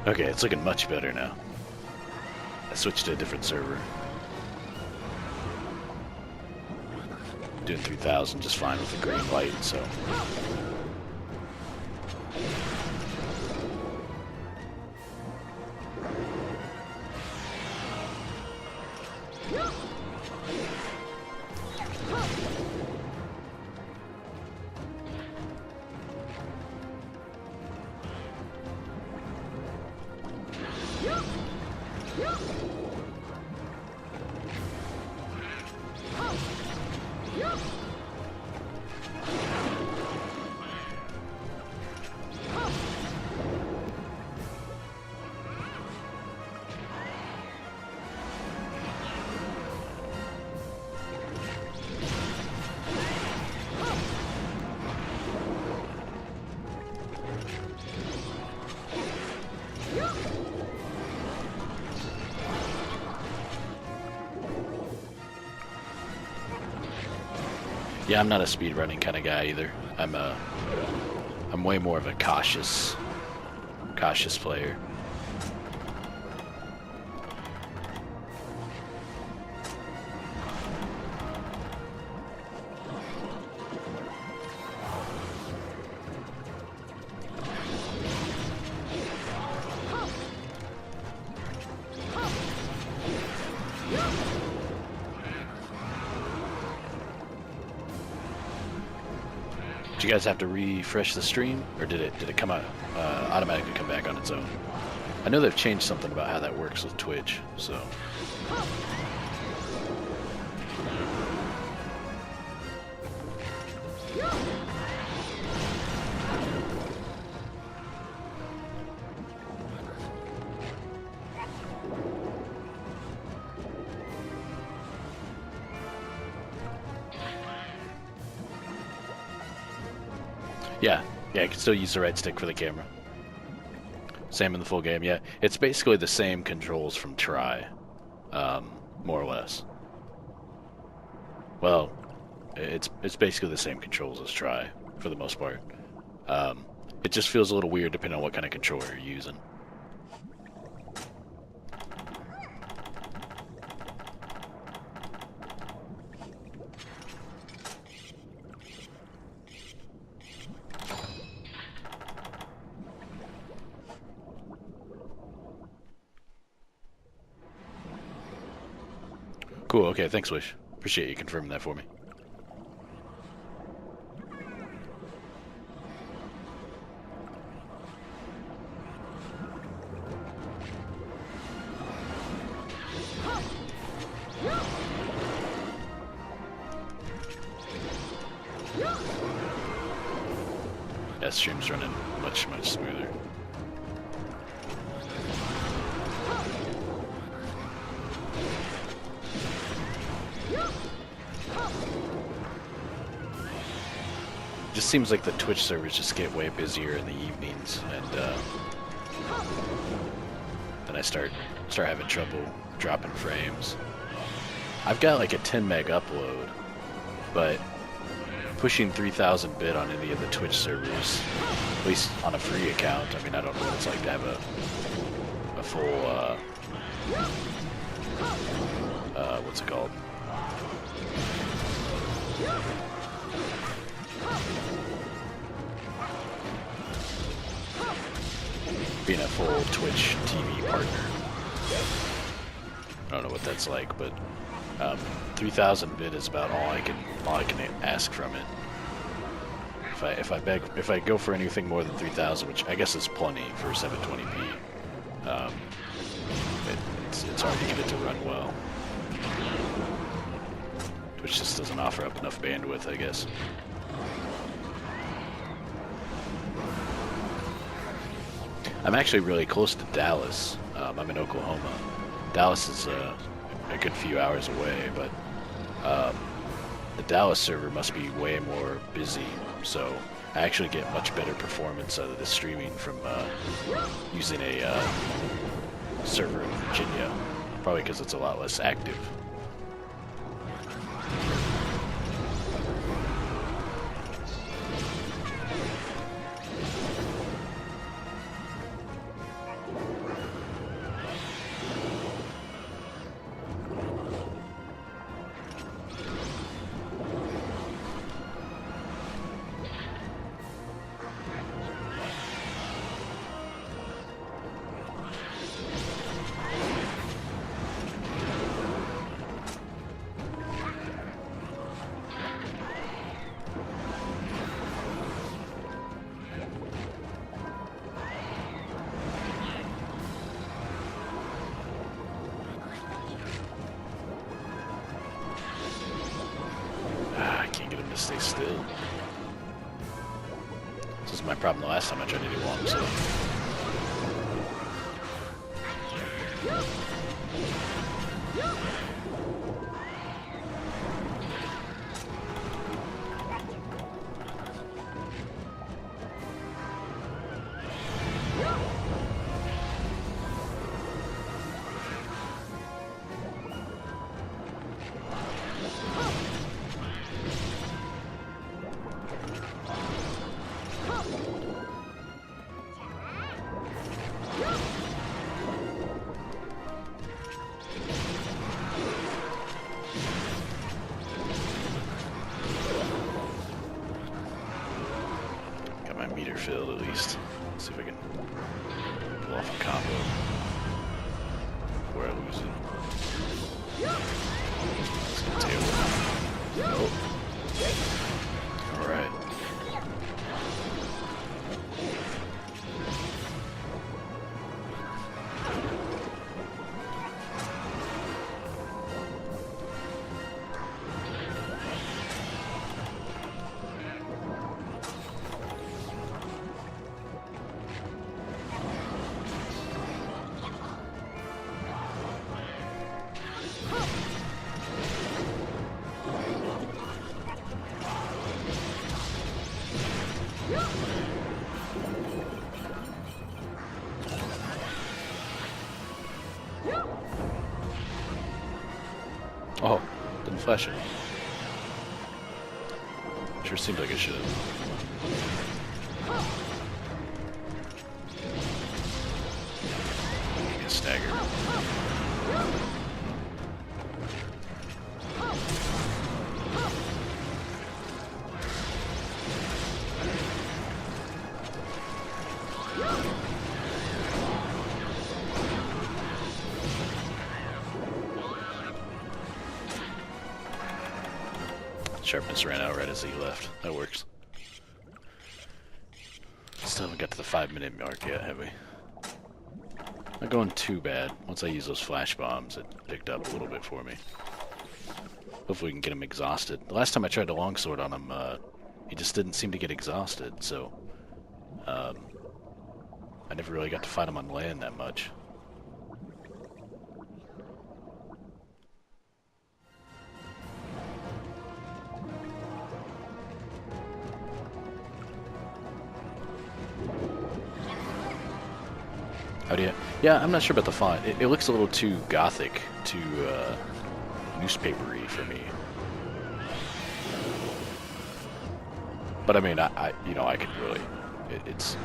Okay, it's looking much better now. I switched to a different server. Doing 3000 just fine with the green light, so. Yeah, I'm not a speedrunning kind of guy either. I'm way more of a cautious player. Did you guys have to refresh the stream, or did it come out automatically come back on its own? I know they've changed something about how that works with Twitch, so. Yeah, I can still use the right stick for the camera. Same in the full game, yeah. It's basically the same controls from Tri, more or less. Well, it's basically the same controls as Tri, for the most part. It just feels a little weird depending on what kind of controller you're using. Cool, okay, thanks, Wish. Appreciate you confirming that for me. Yeah, stream's running much smoother. Just seems like the Twitch servers just get way busier in the evenings, and then I start having trouble dropping frames. I've got like a 10 meg upload, but pushing 3000 bit on any of the Twitch servers, at least on a free account, I mean, I don't know what it's like to have a full what's it called? Being a full Twitch TV partner. I don't know what that's like, but 3000 bit is about all I can ask from it. If I go for anything more than 3000, which I guess is plenty for 720p, it's hard to get it to run well. Twitch just doesn't offer up enough bandwidth, I guess. I'm actually really close to Dallas. I'm in Oklahoma. Dallas is a good few hours away, but the Dallas server must be way more busy, so I actually get much better performance out of the streaming from using a server in Virginia, probably because it's a lot less active. still. This was my problem the last time I tried to do longsword. Meter filled at least. Let's see if I can pull off a combo before I lose it. Oh. Alright. Oh, didn't flash it. Sure seemed like it should have. Get staggered. Sharpness ran out right as he left. That works. Still haven't got to the 5-minute mark yet, have we? Not going too bad. Once I use those flash bombs, it picked up a little bit for me. Hopefully we can get him exhausted. The last time I tried to longsword on him, he just didn't seem to get exhausted, so I never really got to fight him on land that much. How do you? Yeah, I'm not sure about the font. It looks a little too gothic, too newspapery for me. But I mean, I could really. It's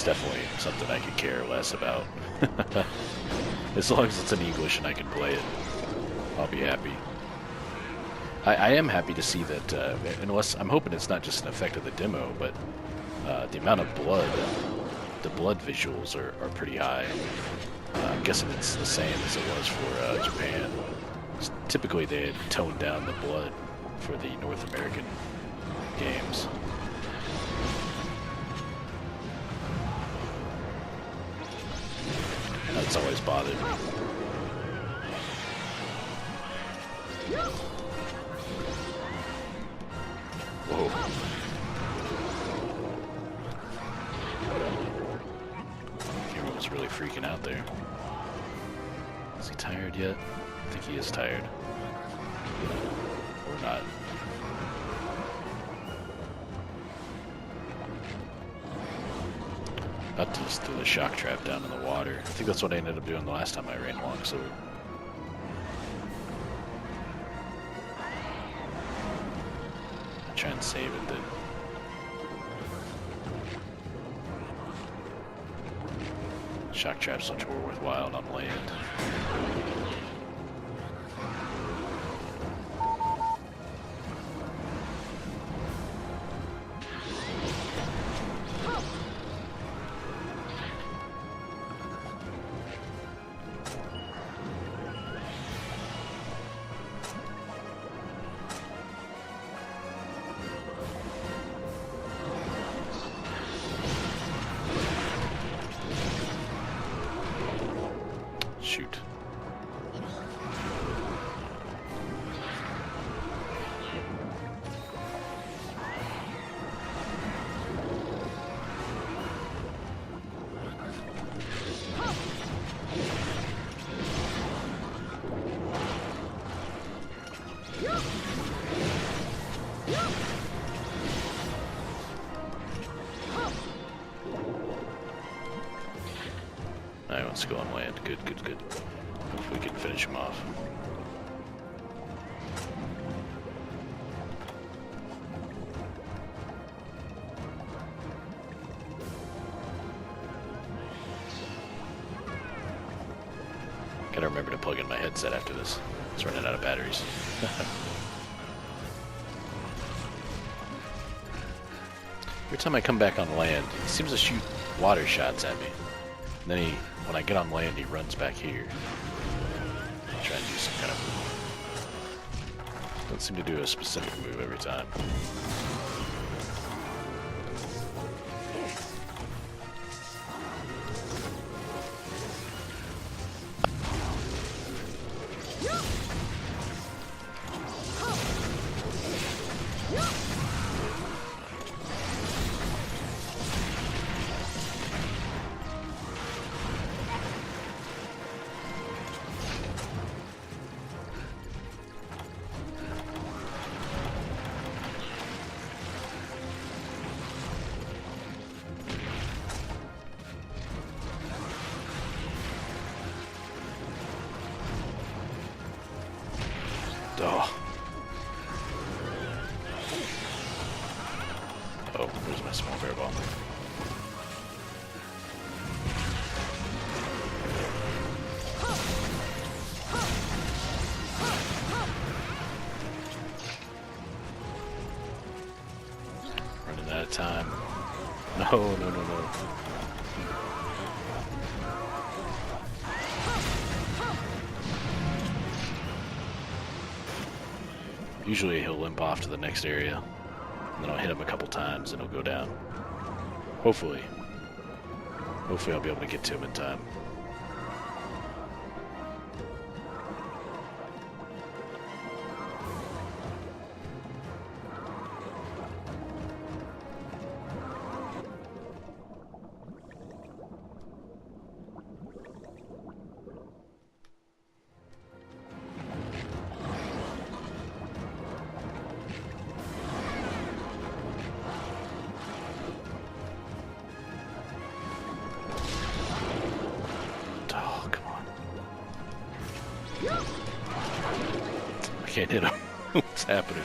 definitely something I could care less about. As long as it's in English and I can play it, I'll be happy. I am happy to see that. Unless I'm hoping it's not just an effect of the demo, but the amount of blood. The blood visuals are pretty high. I'm guessing it's the same as it was for Japan. Typically they had toned down the blood for the North American games. That's always bothered me. Whoa. Was really freaking out there. Is he tired yet? I think he is tired. Or not. About to just throw the shock trap down in the water. I think that's what I ended up doing the last time I ran longsword. Try and save it then. Shock traps much more worthwhile on land. Shoot. Let's go on land. Good, good, good. Hopefully we can finish him off. Gotta remember to plug in my headset after this. It's running out of batteries. Every time I come back on land, he seems to shoot water shots at me. And then when I get on land, he runs back here. Try and do some kind of move. Don't seem to do a specific move every time. Oh, there's my small bear ball. Running out of time. No, no, no, no. Usually he'll limp off to the next area, and then I'll hit him a couple times and he'll go down. Hopefully. Hopefully I'll be able to get to him in time. I can't hit him. What's happening?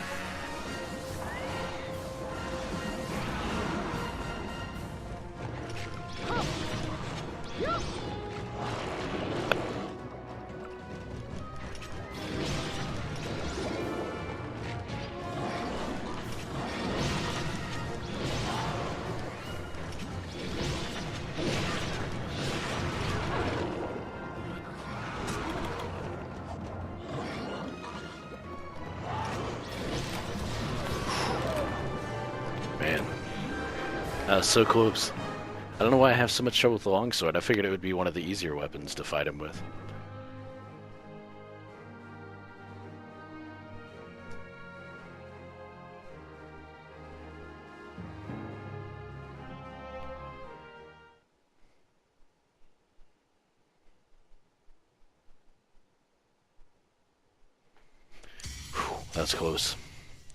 Man, that was so close. I don't know why I have so much trouble with the longsword. I figured it would be one of the easier weapons to fight him with. Whew, that was close.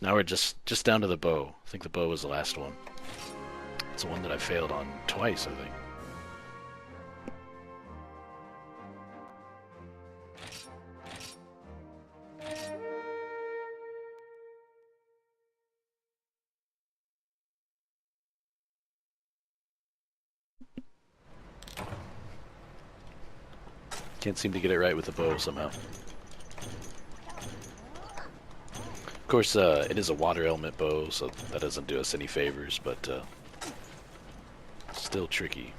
Now we're just down to the bow. I think the bow was the last one. It's the one that I failed on twice, I think. Can't seem to get it right with the bow somehow. Of course, it is a water element bow, so that doesn't do us any favors, but still tricky.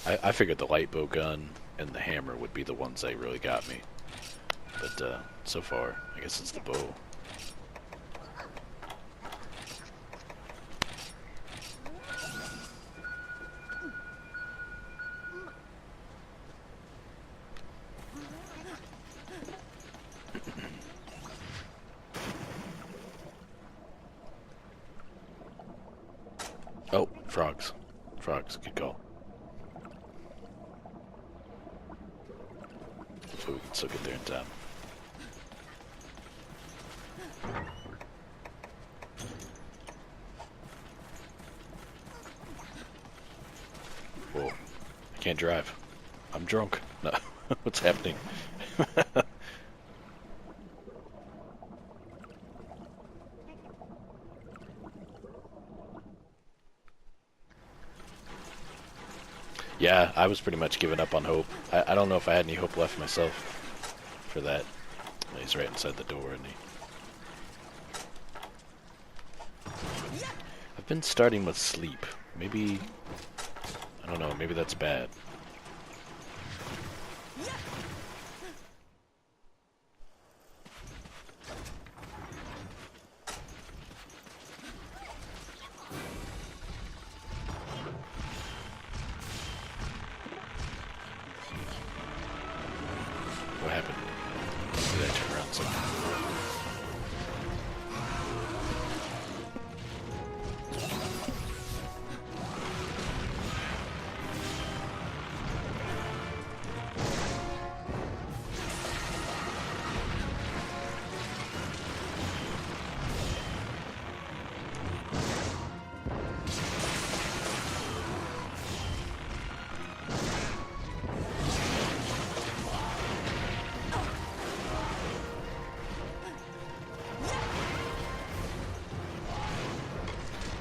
I figured the light bow gun and the hammer would be the ones that really got me, but so far, I guess it's the bow. Oh, frogs. Frogs, good call. So we can still get there in time. can't drive. I'm drunk. No. What's happening? Yeah, I was pretty much giving up on hope. I don't know if I had any hope left myself for that. He's right inside the door, isn't he? I've been starting with sleep. Maybe... I don't know, maybe that's bad. What happened? Did I turn around something?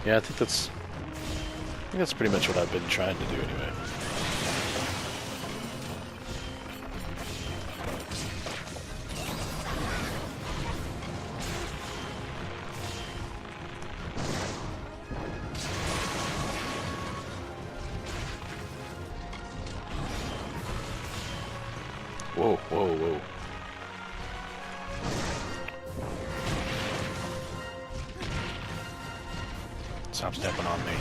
Yeah, I think that's pretty much what I've been trying to do anyway. Whoa, whoa, whoa. Stop stepping on me.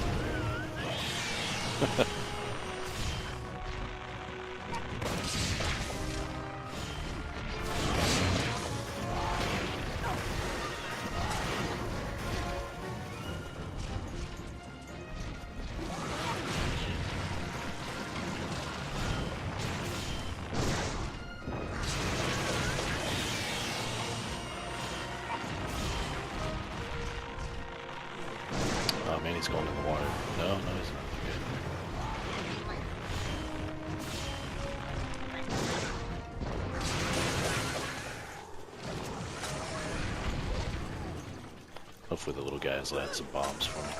Oh man, he's going in the water. No, no, he's not. Hopefully the little guys will add some bombs for me.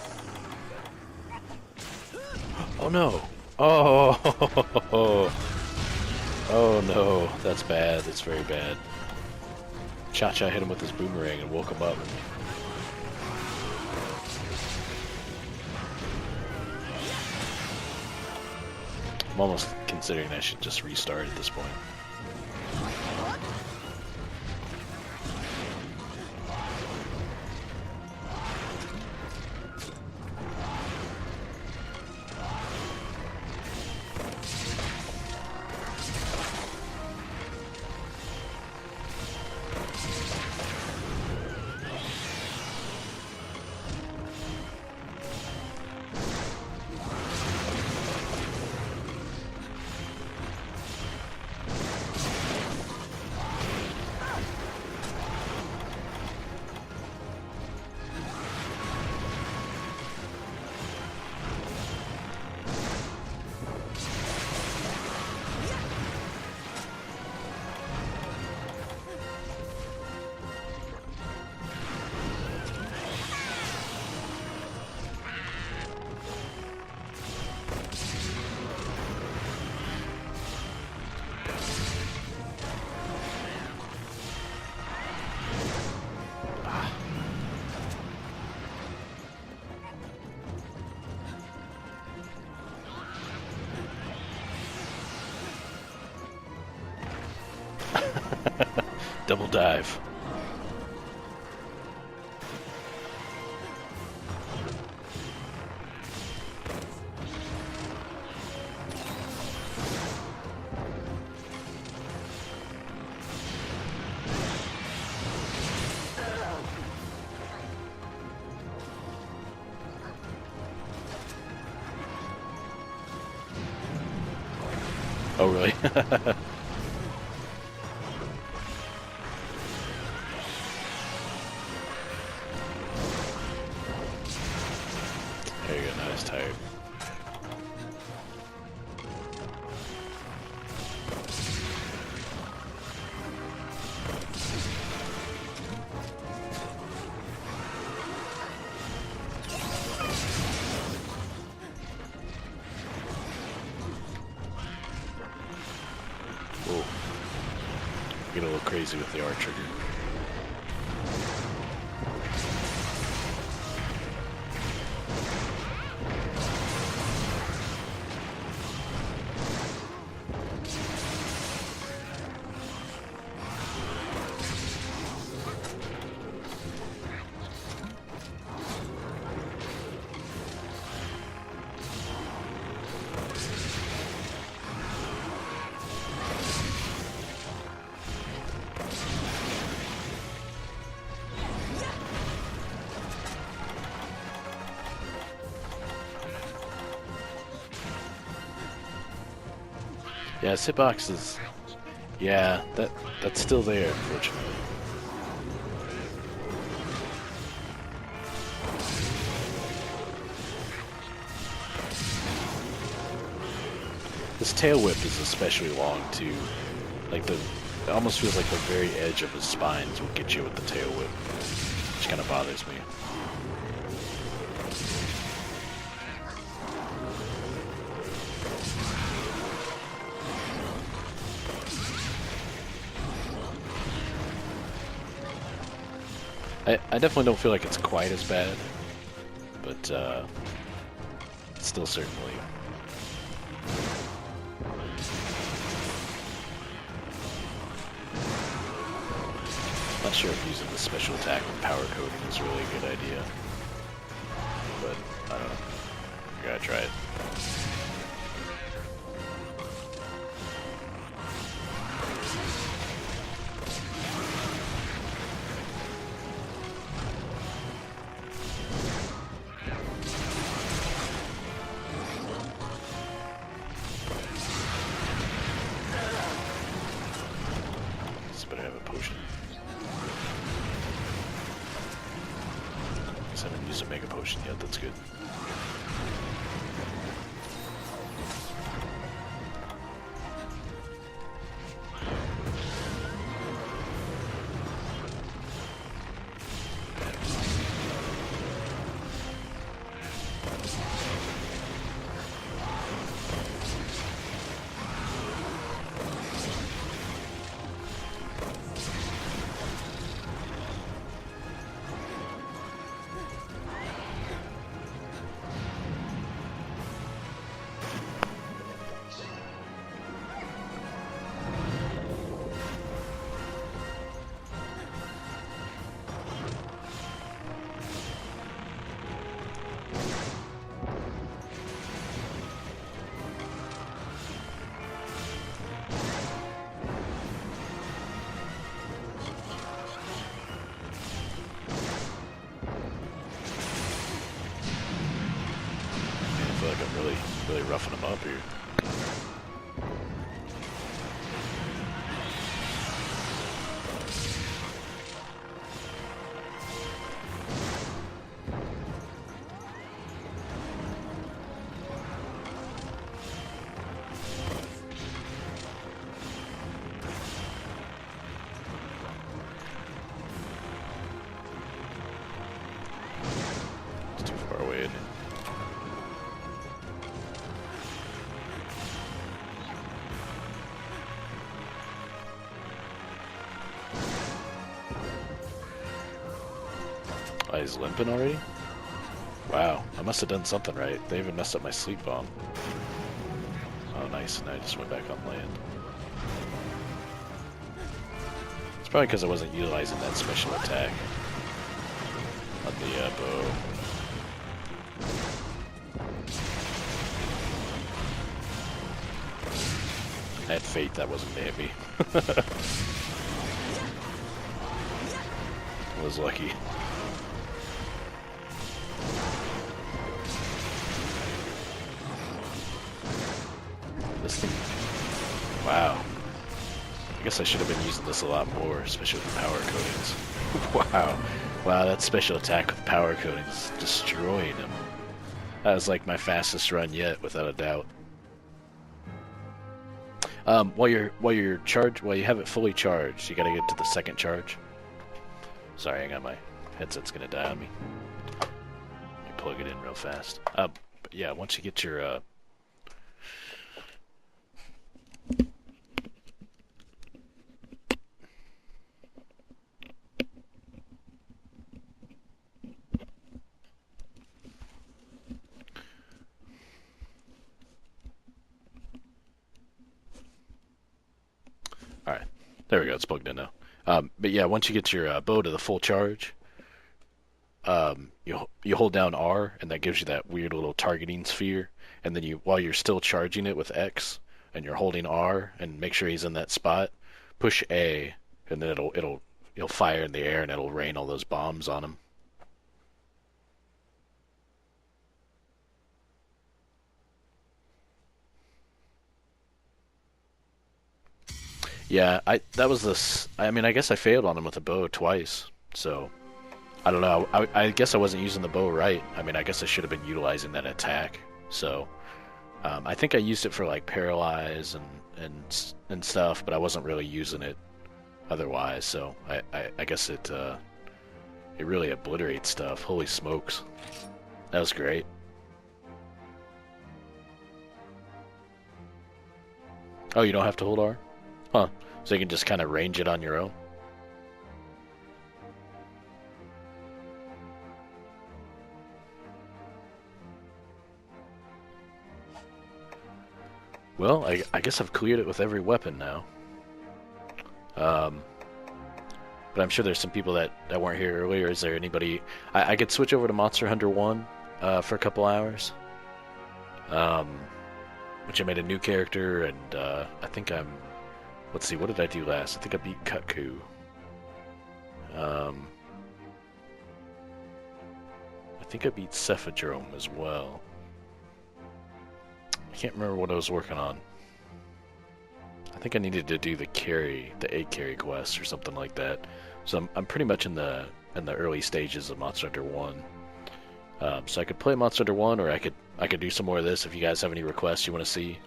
Oh no! Oh! Oh no, that's bad. That's very bad. Cha-Cha hit him with his boomerang and woke him up. I'm almost considering I should just restart at this point. Double dive. Oh, really? There you go, now he's tired. crazy with the R trigger. Yeah, hitbox is... Yeah, that's still there, unfortunately. This tail whip is especially long, too. Like, it almost feels like the very edge of his spines will get you with the tail whip, which kind of bothers me. I definitely don't feel like it's quite as bad, but still certainly. Not sure if using the special attack with power coating is really a good idea, but I don't know. I gotta try it. Better have a potion. Guess I haven't used a mega potion yet, that's good. Really roughing them up here. It's too far away, isn't it? Oh, he's limping already? Wow, I must have done something right. They even messed up my sleep bomb. Oh, nice. And I just went back on land. It's probably because I wasn't utilizing that special attack on the bow. I had faith that wasn't gonna hit me. I was lucky. This thing... Wow. I guess I should have been using this a lot more, especially with power coatings. Wow. Wow, that special attack with power coatings destroying him. That was like my fastest run yet, without a doubt. While you have it fully charged, you gotta get to the second charge. Sorry, hang on, my headset's gonna die on me. Let me plug it in real fast. But yeah, once you get your There we go. It's plugged in now. But yeah, once you get your bow to the full charge, you hold down R, and that gives you that weird little targeting sphere. And then while you're still charging it with X, and you're holding R, and make sure he's in that spot, push A, and then it'll fire in the air, and it'll rain all those bombs on him. Yeah, that was this. I mean, I guess I failed on him with a bow twice. So I don't know. I guess I wasn't using the bow right. I mean, I guess I should have been utilizing that attack. So I think I used it for like paralyze and stuff, but I wasn't really using it otherwise. So I guess it really obliterates stuff. Holy smokes, that was great. Oh, you don't have to hold R? Huh. So you can just kind of range it on your own? Well, I guess I've cleared it with every weapon now. Um, but I'm sure there's some people that weren't here earlier. Is there anybody... I could switch over to Monster Hunter 1 for a couple hours. Which I made a new character, and I think I'm... Let's see, what did I do last? I think I beat Kutku. I think I beat Cephadrome as well. I can't remember what I was working on. I think I needed to do the 8 carry quest or something like that. So I'm pretty much in the early stages of Monster Hunter 1. So I could play Monster Hunter 1, or I could do some more of this if you guys have any requests you want to see.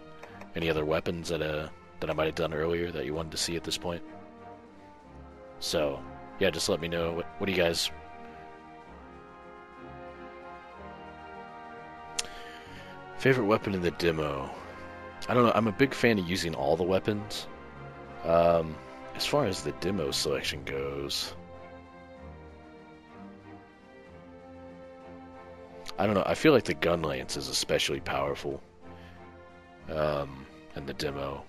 Any other weapons that I might have done earlier that you wanted to see at this point. So, yeah, just let me know. What do you guys... Favorite weapon in the demo? I don't know. I'm a big fan of using all the weapons. As far as the demo selection goes... I don't know. I feel like the gun lance is especially powerful in the demo.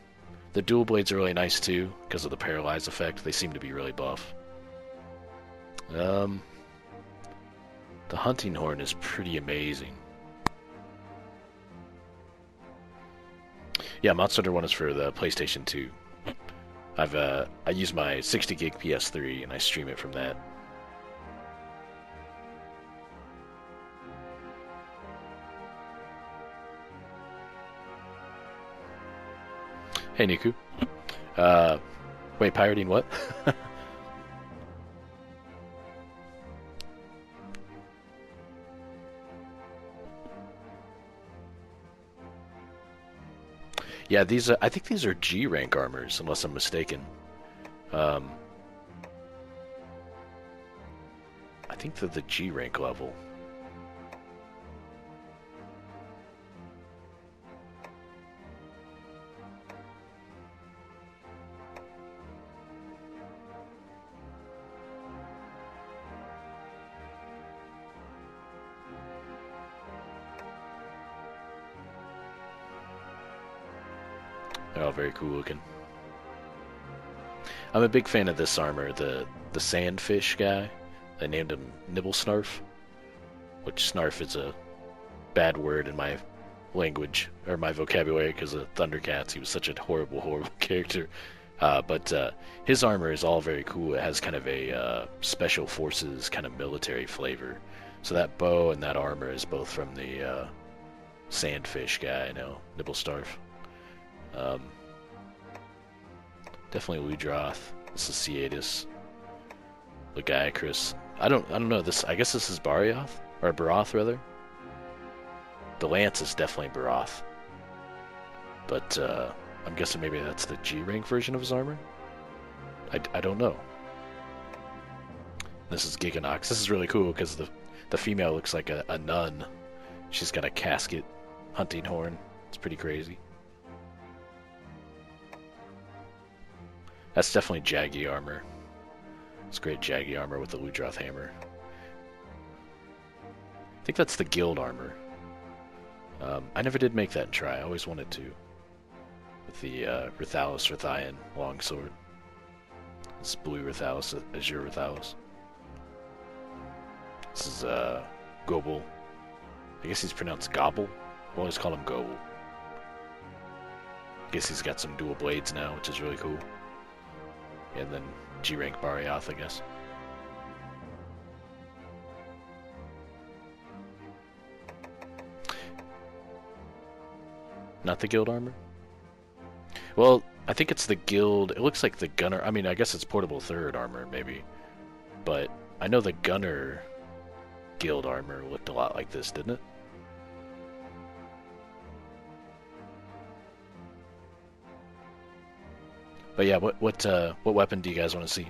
The dual blades are really nice too because of the paralyze effect. They seem to be really buff. The hunting horn is pretty amazing. Yeah, Monster Hunter 1 is for the PlayStation 2. I use my 60 gig PS3 and I stream it from that. Hey, Niku. Wait, pirating what? Yeah, I think these are G rank armors, unless I'm mistaken. I think they're the G rank level. They're all very cool looking. I'm a big fan of this armor, the sandfish guy. They named him Nibblesnarf, which snarf is a bad word in my language, or my vocabulary, because of Thundercats. He was such a horrible, horrible character. But his armor is all very cool. It has kind of a special forces kind of military flavor. So that bow and that armor is both from the sandfish guy, you know, Nibblesnarf. Definitely Ludroth. This is Ciatis. Lagiacrus. I don't know this. I guess this is Barioth or Baroth rather. The lance is definitely Baroth, but I'm guessing maybe that's the G rank version of his armor. I don't know. This is Giganox. This is really cool because the female looks like a nun. She's got a casket hunting horn. It's pretty crazy. That's definitely Jaggy armor. It's great Jaggy armor with the Ludroth hammer. I think that's the guild armor. I never did make that and try. I always wanted to. With the Rathalos Rathian longsword. This is Blue Rathalos, Azure Rathalos. This is Gobble. I guess he's pronounced Gobble. We'll always call him Gobble. I guess he's got some dual blades now, which is really cool. And then G-Rank Barioth, I guess. Not the guild armor? Well, I think it's the guild. It looks like the gunner. I mean, I guess it's portable third armor, maybe. But I know the gunner guild armor looked a lot like this, didn't it? But yeah, what weapon do you guys want to see?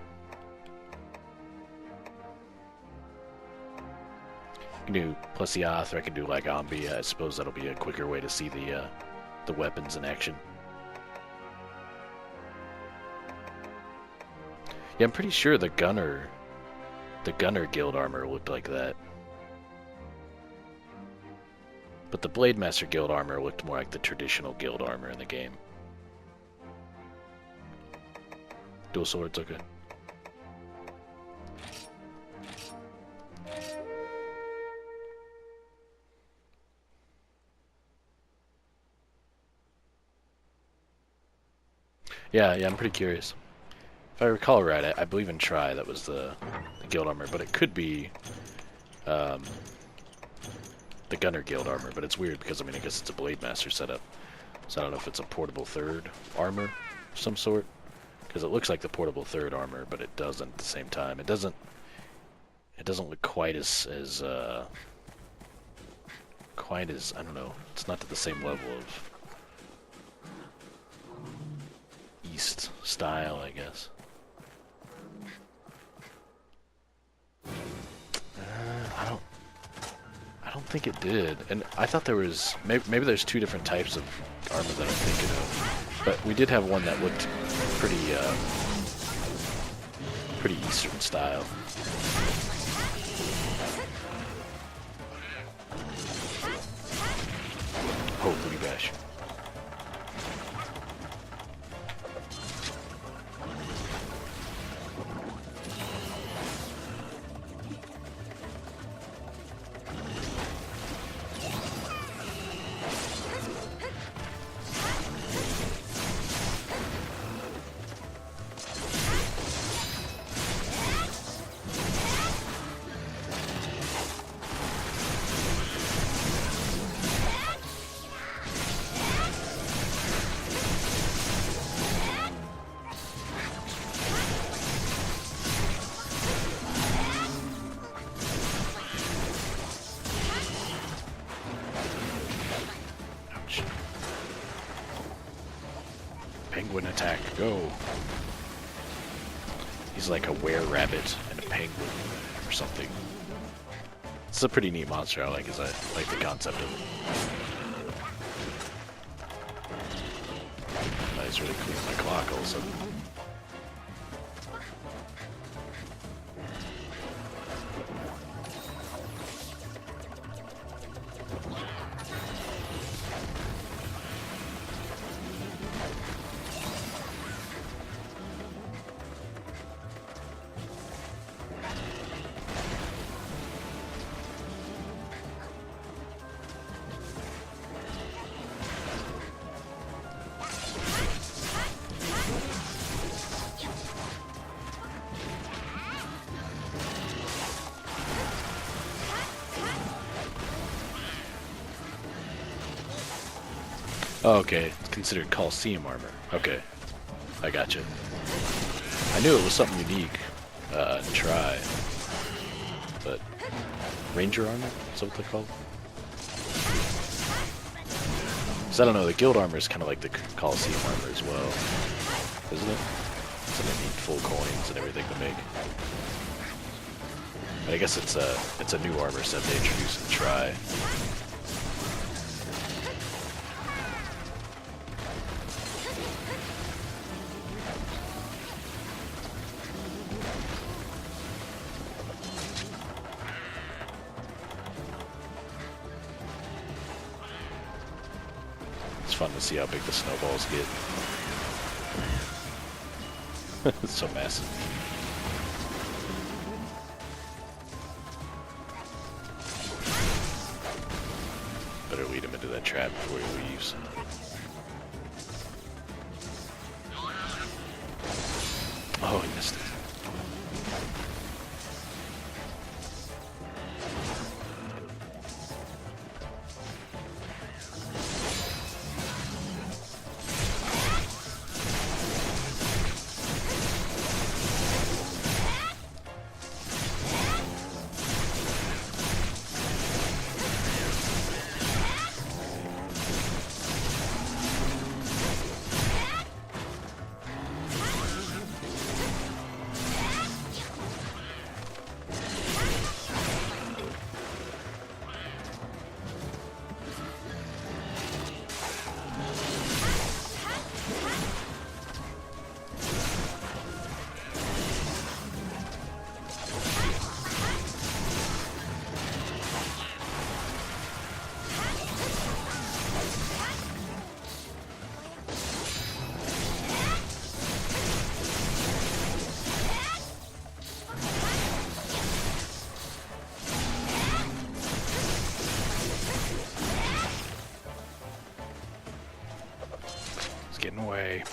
I can do Plesioth, or I can do like Ombi. I suppose that'll be a quicker way to see the weapons in action. Yeah, I'm pretty sure the gunner guild armor looked like that. But the Blade Master guild armor looked more like the traditional guild armor in the game. Dual swords, okay. Yeah, I'm pretty curious. If I recall right, I believe in Tri, that was the guild armor, but it could be the Gunner guild armor, but it's weird because, I mean, I guess it's a Blade Master setup. So I don't know if it's a portable third armor of some sort. Because it looks like the portable third armor, but it doesn't at the same time. It doesn't look quite as I don't know. It's not to the same level of East style, I guess. I don't think it did. And I thought there was maybe there's two different types of armor that I'm thinking of. But we did have one that looked pretty Eastern style. Oh, booty bash. Penguin attack, go. He's like a were-rabbit and a penguin or something. It's a pretty neat monster. I like the concept of it. Nice, really clean my clock all of a sudden. Oh, okay, it's considered Coliseum armor. Okay, I gotcha. I knew it was something unique to try, but Ranger armor? Is that what they're called? Because I don't know, the guild armor is kind of like the Coliseum armor as well, isn't it? So they need full coins and everything to make. But I guess it's a new armor set they introduced in Tri. It's fun to see how big the snowballs get. It's so massive. Better lead him into that trap before he leaves. Oh, he missed it. Getting away.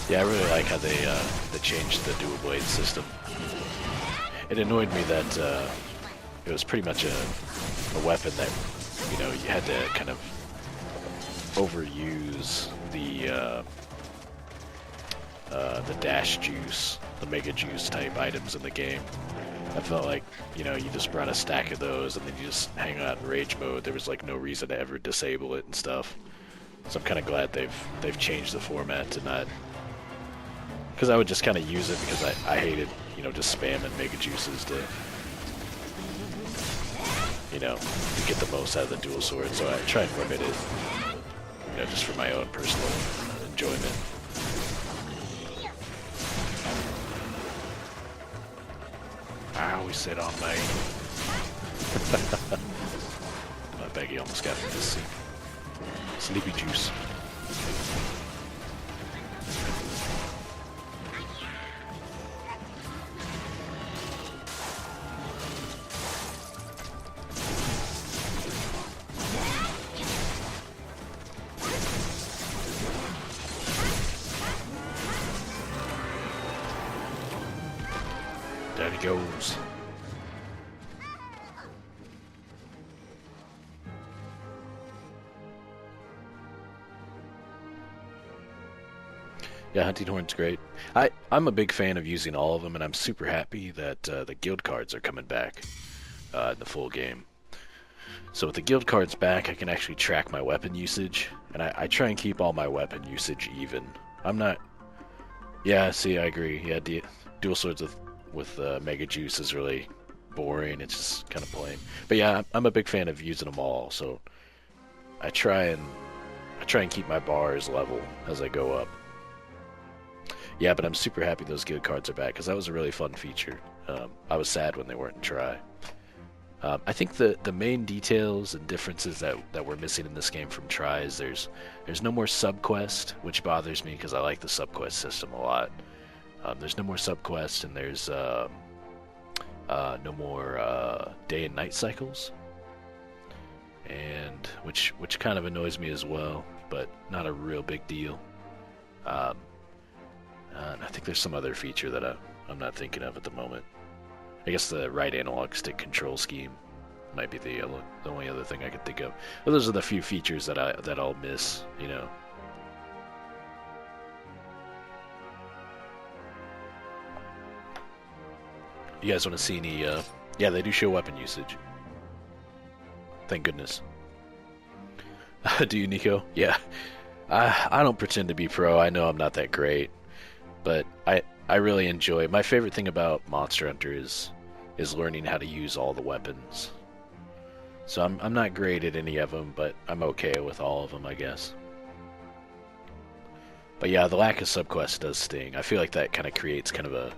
Yeah, I really like how they changed the dual blade system. It annoyed me that it was pretty much a weapon that, you know, you had to kind of overuse the dash juice, the mega juice type items in the game. I felt like, you know, you just brought a stack of those and then you just hang out in rage mode. There was like no reason to ever disable it and stuff. So I'm kind of glad they've changed the format to not, because I would just kind of use it because I hated, you know, just spamming mega juices to, you know, to get the most out of the dual sword. So I try and limit it, you know, just for my own personal enjoyment. Ah, we sit on me. My baggy almost got me this sleepy juice. There he goes. Yeah, Hunting Horn's great. I'm a big fan of using all of them, and I'm super happy that the guild cards are coming back in the full game. So with the guild cards back, I can actually track my weapon usage, and I try and keep all my weapon usage even. I'm not... Yeah, see, I agree. Yeah, dual swords with Mega Juice is really boring. It's just kind of plain. But yeah, I'm a big fan of using them all, so I try and keep my bars level as I go up. Yeah, but I'm super happy those guild cards are back, because that was a really fun feature. I was sad when they weren't in Try. I think the main details and differences that we're missing in this game from Try is there's no more subquest, which bothers me because I like the subquest system a lot. There's no more subquest, and there's no more day and night cycles, and which kind of annoys me as well, but not a real big deal. And I think there's some other feature that I'm not thinking of at the moment. I guess the right analog stick control scheme might be the only other thing I could think of. But those are the few features that I'll miss, you know. You guys want to see any? Yeah, they do show weapon usage. Thank goodness. Do you, Nico? Yeah. I don't pretend to be pro. I know I'm not that great, but I really enjoy. My favorite thing about Monster Hunter is learning how to use all the weapons. So I'm not great at any of them, but I'm okay with all of them, I guess. But yeah, the lack of subquests does sting. I feel like that kind of creates kind of a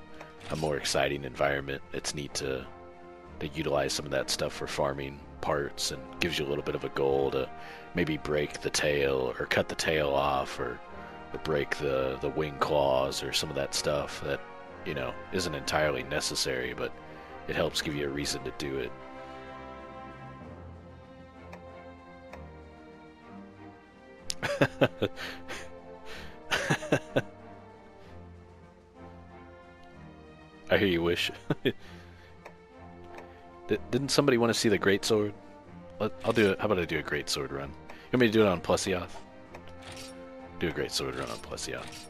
more exciting environment. It's neat to utilize some of that stuff for farming parts, and gives you a little bit of a goal to maybe break the tail or cut the tail off, or break the wing claws, or some of that stuff that, you know, isn't entirely necessary, but it helps give you a reason to do it. I hear you wish. Didn't somebody want to see the greatsword? I'll do it. How about I do a greatsword run? You want me to do it on Plesioth? Do a greatsword run on Plesioth.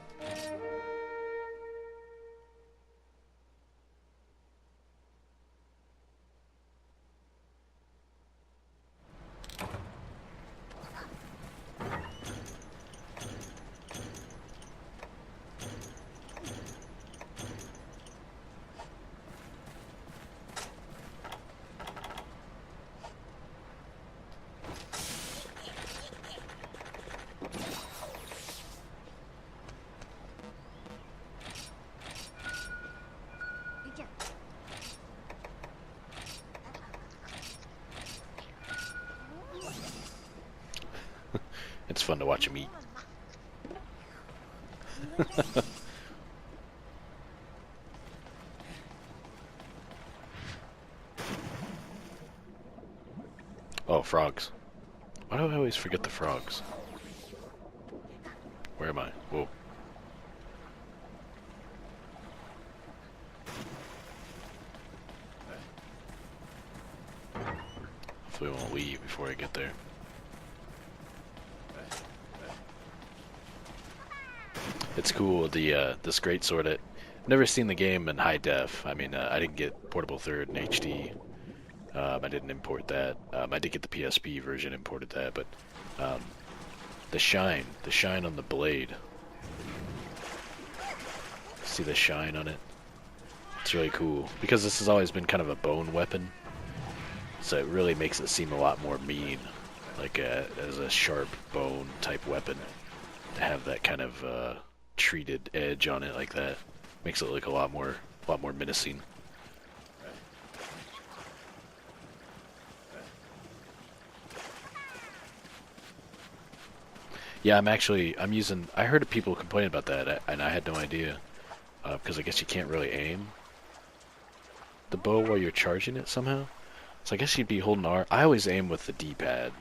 It's fun to watch him eat. Oh, frogs. Why do I always forget the frogs? Where am I? Whoa. Hopefully it won't leave before I get there. It's cool, this greatsword. I've never seen the game in high def. I mean, I didn't get Portable Third in HD. I didn't import that. I did get the PSP version, imported that, but the shine on the blade. See the shine on it? It's really cool, because this has always been kind of a bone weapon, so it really makes it seem a lot more mean, like as a sharp bone type weapon. To have that kind of treated edge on it like that makes it look a lot more menacing. Yeah, I'm using. I heard of people complain about that, and I had no idea, because I guess you can't really aim the bow while you're charging it somehow. So I guess you'd be holding R. I always aim with the D-pad.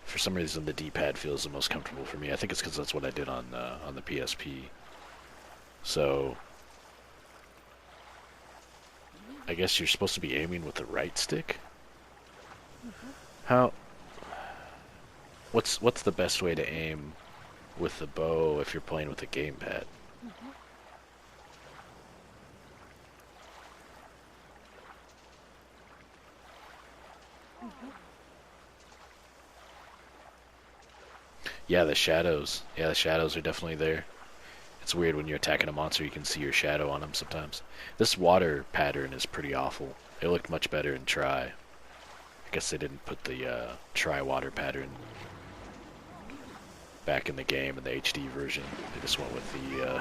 For some reason, the D-pad feels the most comfortable for me. I think it's because that's what I did on the PSP. So I guess you're supposed to be aiming with the right stick. How? What's the best way to aim with the bow if you're playing with a gamepad? Yeah, the shadows. Yeah, the shadows are definitely there. It's weird when you're attacking a monster, you can see your shadow on them sometimes. This water pattern is pretty awful. It looked much better in Tri. I guess they didn't put the Tri water pattern back in the game in the HD version. They just went with the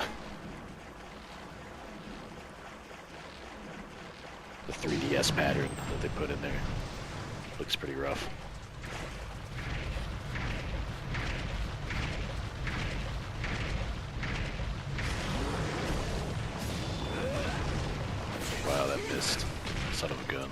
3DS pattern that they put in there. Looks pretty rough. Wow, that missed. Son of a gun.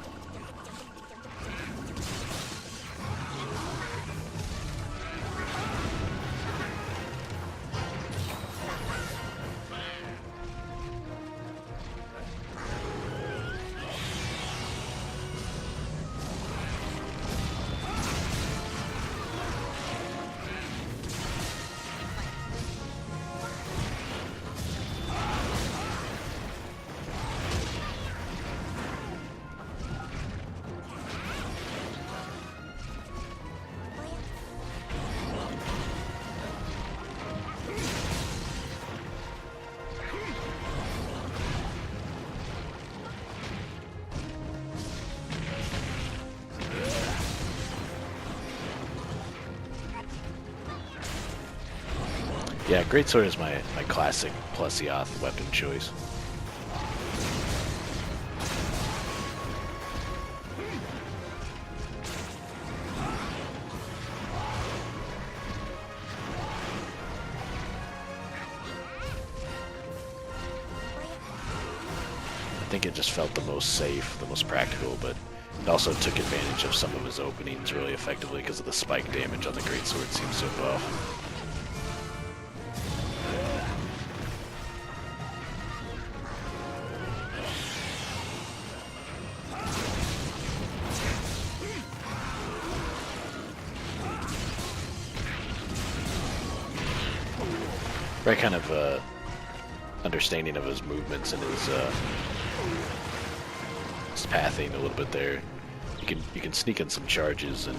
Yeah, greatsword is my classic plus Yoth weapon choice. I think it just felt the most safe, the most practical, but it also took advantage of some of his openings really effectively because of the spike damage on the greatsword seems so buff. Right kind of understanding of his movements and his pathing a little bit there. You can sneak in some charges and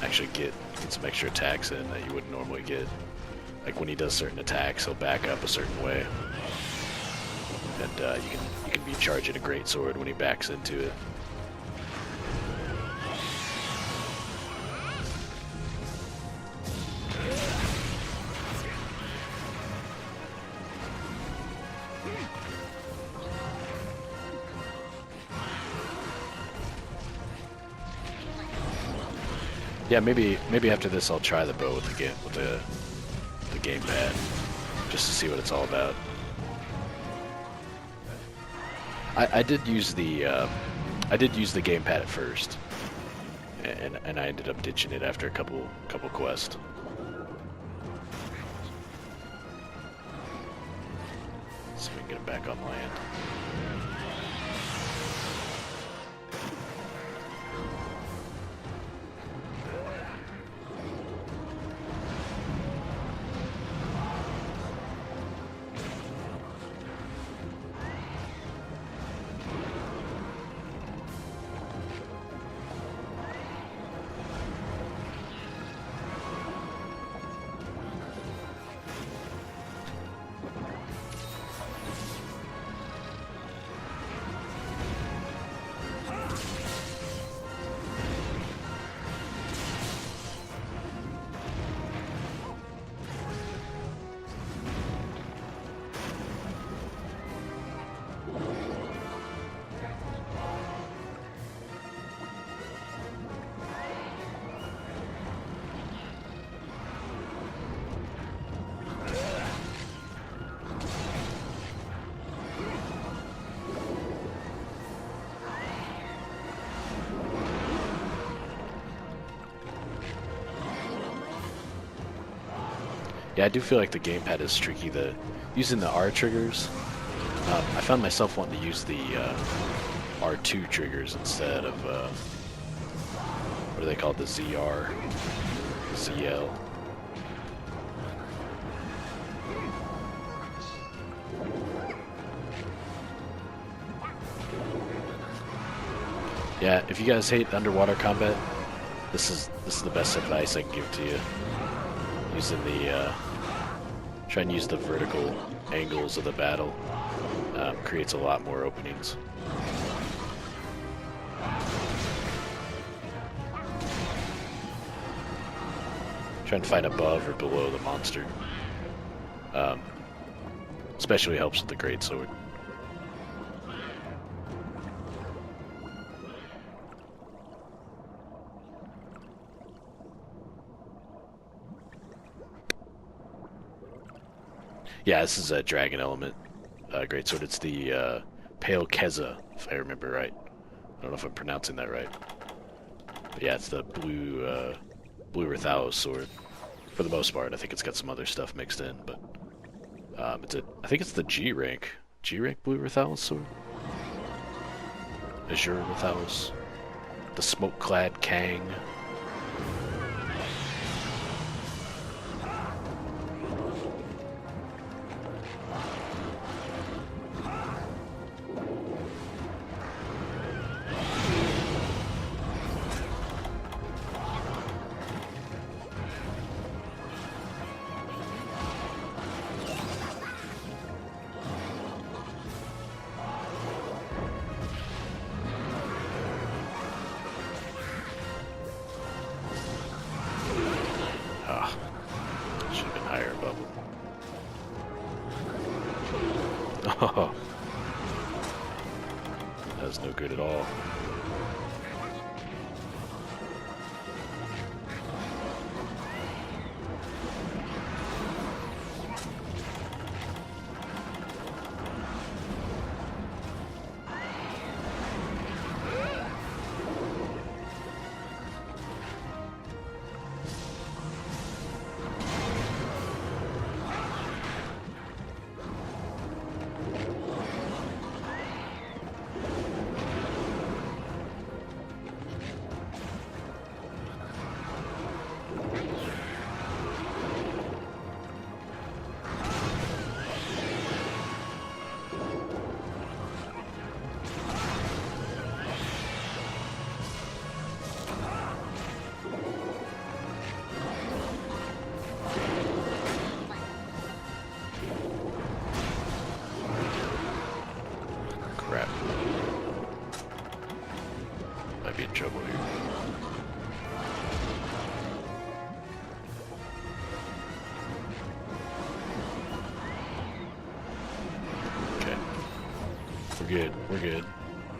actually get some extra attacks in that you wouldn't normally get. Like when he does certain attacks, he'll back up a certain way, and you can be charging a greatsword when he backs into it. Yeah, maybe after this I'll try the bow with the gamepad, just to see what it's all about. I did use the gamepad at first, and I ended up ditching it after a couple quests. See if we can get him back on land. Yeah, I do feel like the gamepad is tricky. Using the R triggers, I found myself wanting to use the R2 triggers instead of what are they called? The ZR, ZL. Yeah, if you guys hate underwater combat, this is the best advice I can give to you. Using try and use the vertical angles of the battle. Creates a lot more openings. Try and fight above or below the monster. Especially helps with the greatsword. Yeah, this is a dragon element greatsword. It's the Pale Keza, if I remember right. I don't know if I'm pronouncing that right. But yeah, it's the blue Rathalos sword. For the most part, I think it's got some other stuff mixed in, but I think it's the G rank blue Rathalos sword. Azure Rathalos. The smoke-clad Kang. higher above them. Oh, that's no good at all. Crap. Might be in trouble here. Okay. We're good. We're good.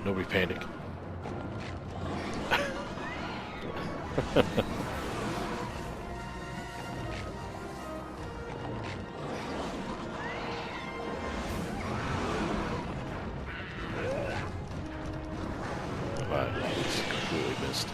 Nobody panic. Wow, it's completely missed.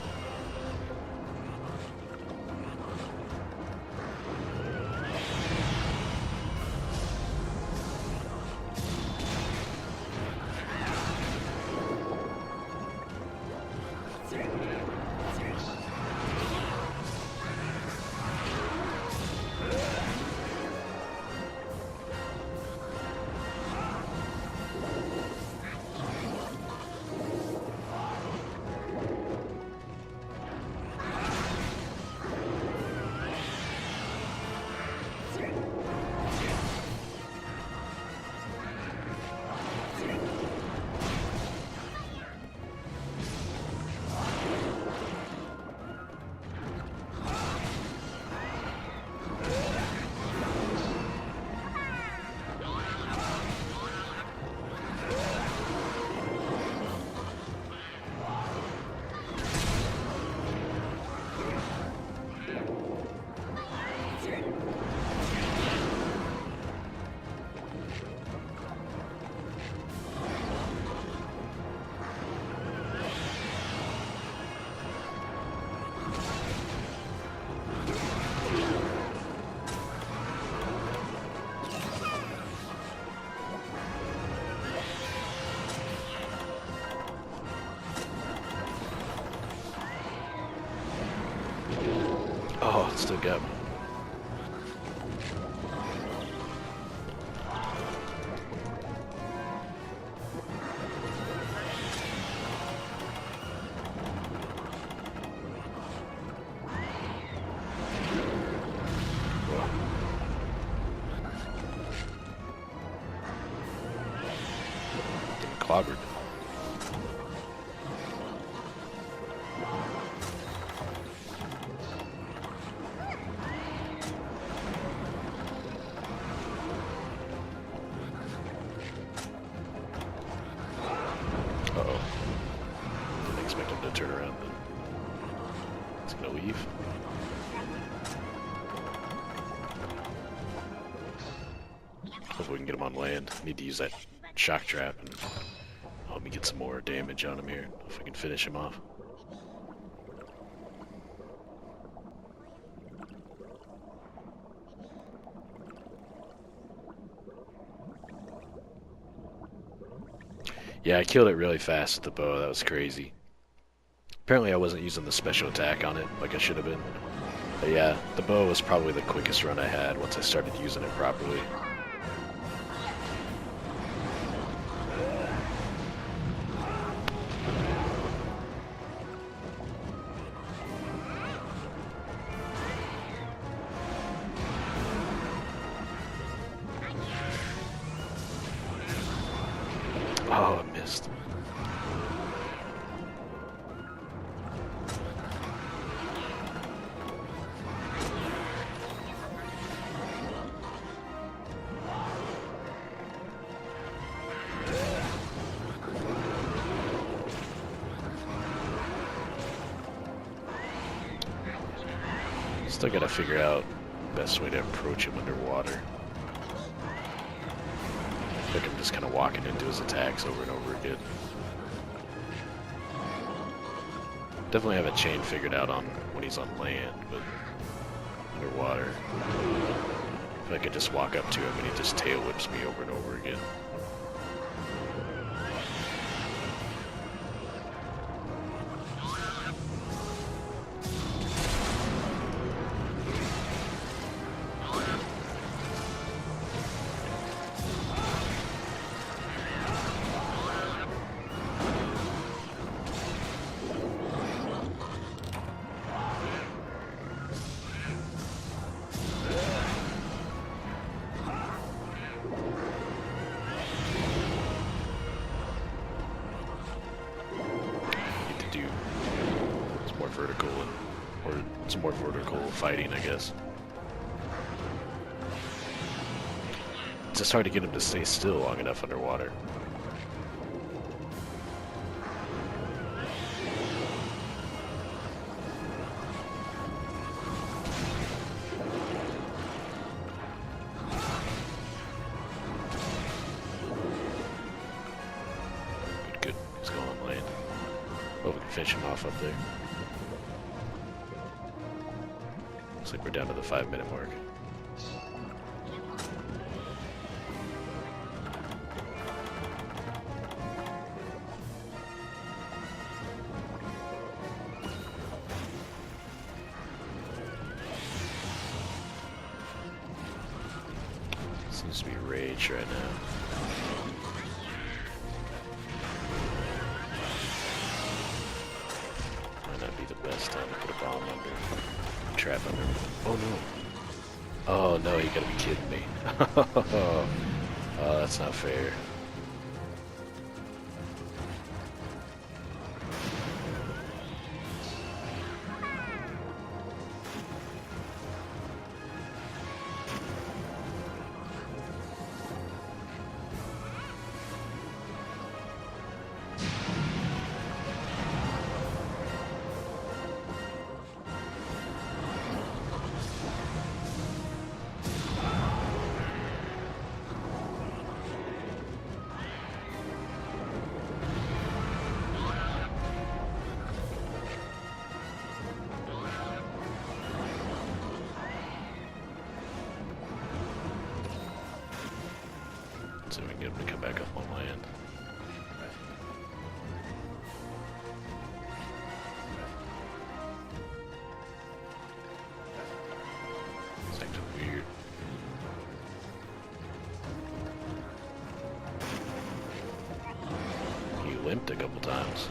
Oh, it still got me. Getting clobbered. Uh-oh. Didn't expect him to turn around, but he's gonna leave. Hopefully we can get him on land. Need to use that shock trap and help me get some more damage on him here. If we can finish him off. Yeah, I killed it really fast with the bow. That was crazy. Apparently I wasn't using the special attack on it like I should have been. But yeah, the bow was probably the quickest run I had once I started using it properly. Oh, I missed. Still gotta figure out the best way to approach him underwater. I think I'm just kind of walking into his attacks over and over again. Definitely have a chain figured out on when he's on land, but underwater, if I could just walk up to him and he just tail whips me over and over again. Vertical or some more vertical fighting, I guess. It's just hard to get him to stay still long enough underwater. Good, he's going on land. Well, we can finish him off up there. Looks like we're down to the 5-minute mark. Seems to be rage right now. Might not be the best time to put a bomb under. Trap under. Oh no. Oh no, you gotta be kidding me. Oh, that's not fair. So we can get him to come back up on land. It's acting weird. He limped a couple times.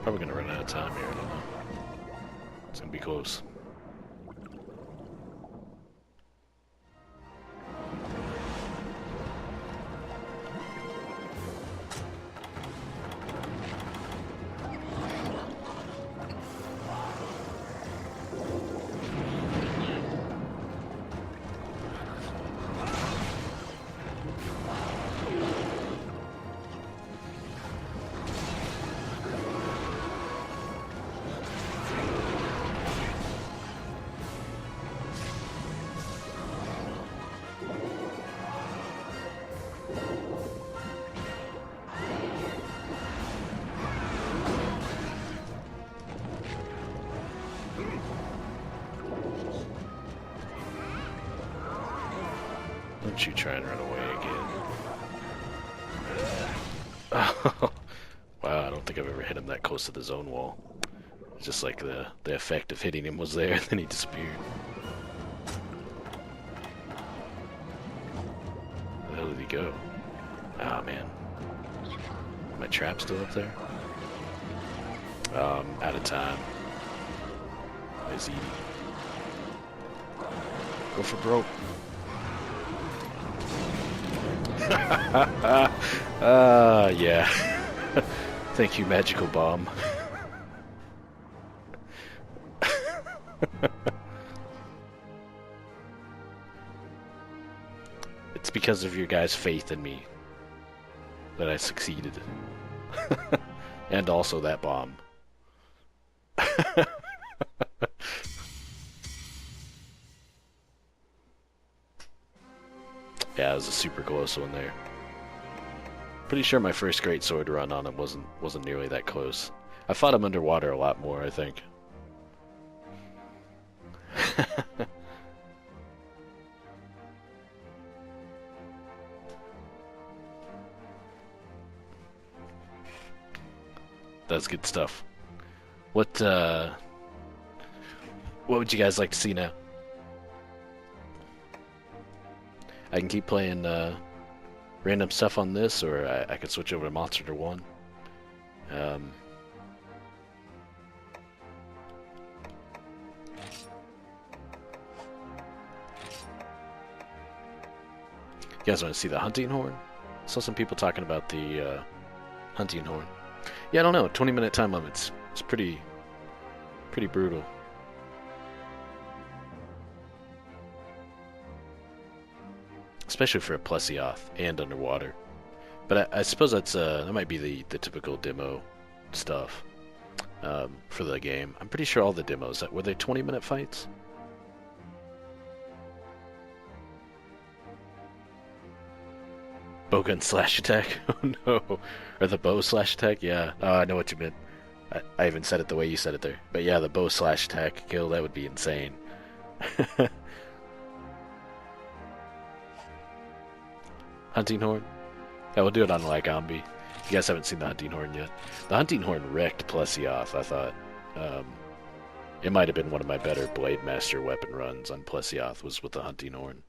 Probably gonna run out of time here, I don't know. It's gonna be close. Don't you try and run away again. Wow, I don't think I've ever hit him that close to the zone wall. Just like the effect of hitting him was there, and then he disappeared. Where the hell did he go? Ah, man. My trap still up there? Out of time. Where's Edie? Go for broke. Yeah. Thank you, Magical Bomb. It's because of your guys' faith in me that I succeeded. And also that bomb. Yeah, it was a super close one there. Pretty sure my first great sword run on him wasn't nearly that close. I fought him underwater a lot more, I think. That's good stuff. What would you guys like to see now? I can keep playing random stuff on this, or I could switch over to Monster Hunter 1. You guys want to see the hunting horn? I saw some people talking about the hunting horn. Yeah, I don't know. 20-minute time limits. It's pretty brutal. Especially for a Plesioth and underwater. But I suppose that might be the typical demo stuff for the game. I'm pretty sure all the demos, were they 20-minute fights? Bowgun slash attack? Oh no. Or the bow slash attack? Yeah. Oh, I know what you meant. I even said it the way you said it there. But yeah, the bow slash attack kill, that would be insane. Hunting horn? Yeah, we'll do it on Lagombi. If you guys haven't seen the hunting horn yet. The hunting horn wrecked Plesioth, I thought. It might have been one of my better Blade Master weapon runs on Plesioth was with the hunting horn.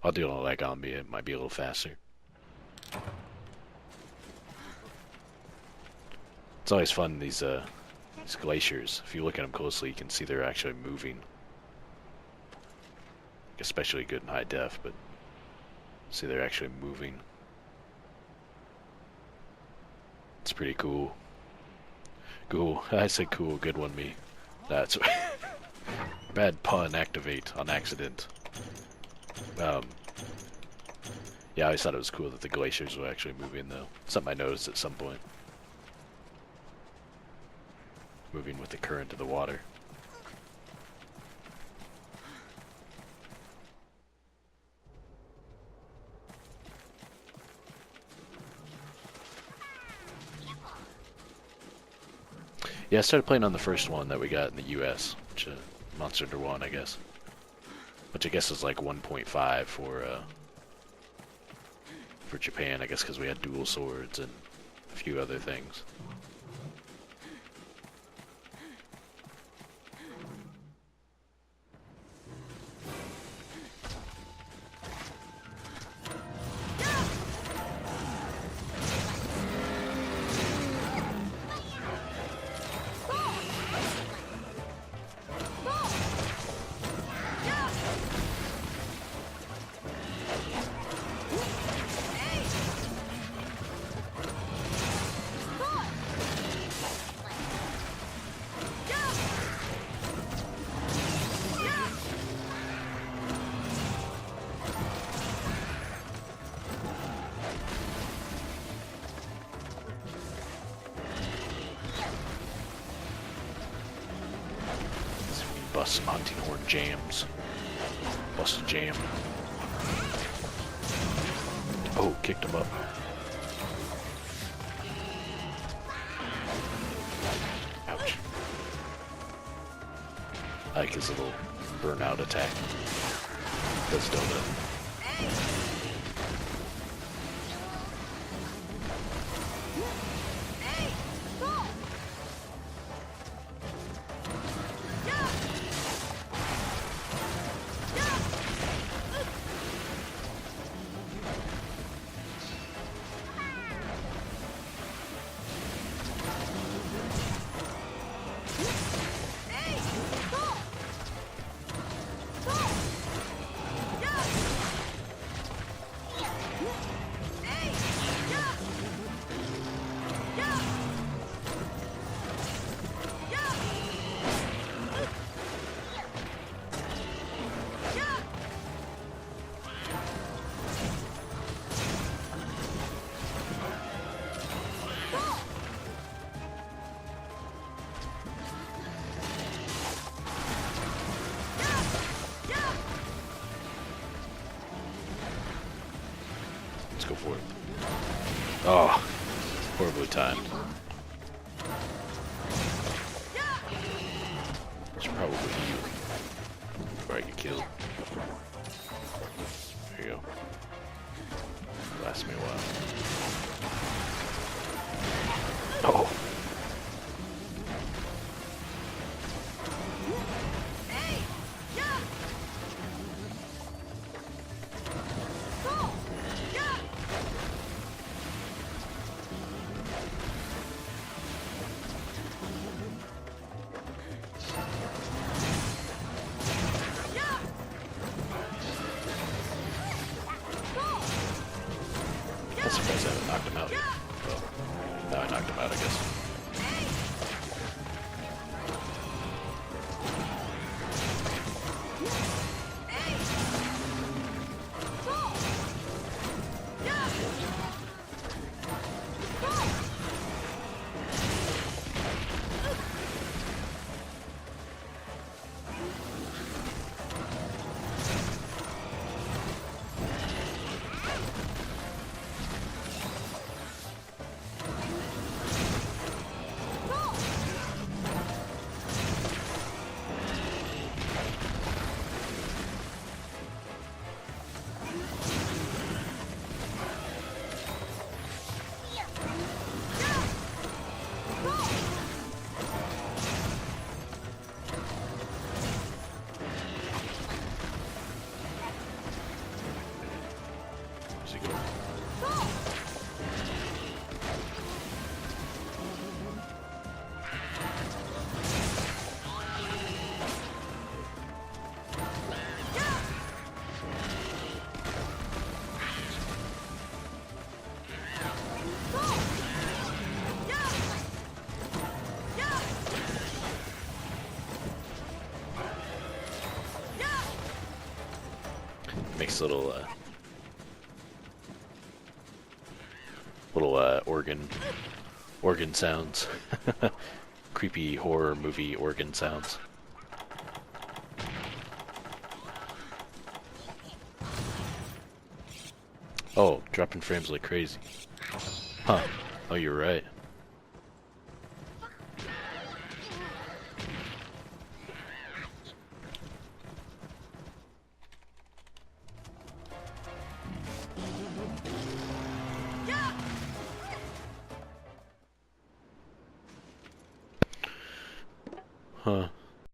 I'll do it on Lagombi, it might be a little faster. It's always fun, these glaciers. If you look at them closely, you can see they're actually moving. Especially good in high def, but see they're actually moving. It's pretty cool. Cool. I said cool, good one, me. That's bad pun activate on accident. Yeah, I always thought it was cool that the glaciers were actually moving, though. Something I noticed at some point. Moving with the current of the water. Yeah, I started playing on the first one that we got in the US, which Monster Hunter 1, I guess. Which I guess is like 1.5 for Japan, I guess, because we had dual swords and a few other things. Bust some hunting horn jams. Bust a jam. Oh, kicked him up. Ouch. I like his little burnout attack. Does donut. for it. Oh, horribly timed. Should probably heal before I get killed. There you go. Lasts me a while. Oh. I'm surprised I haven't knocked him out yet. Well, now I knocked him out, I guess. Where's he going? Makes little organ sounds. Creepy horror movie organ sounds. Oh, dropping frames like crazy. Huh. Oh, you're right. Huh.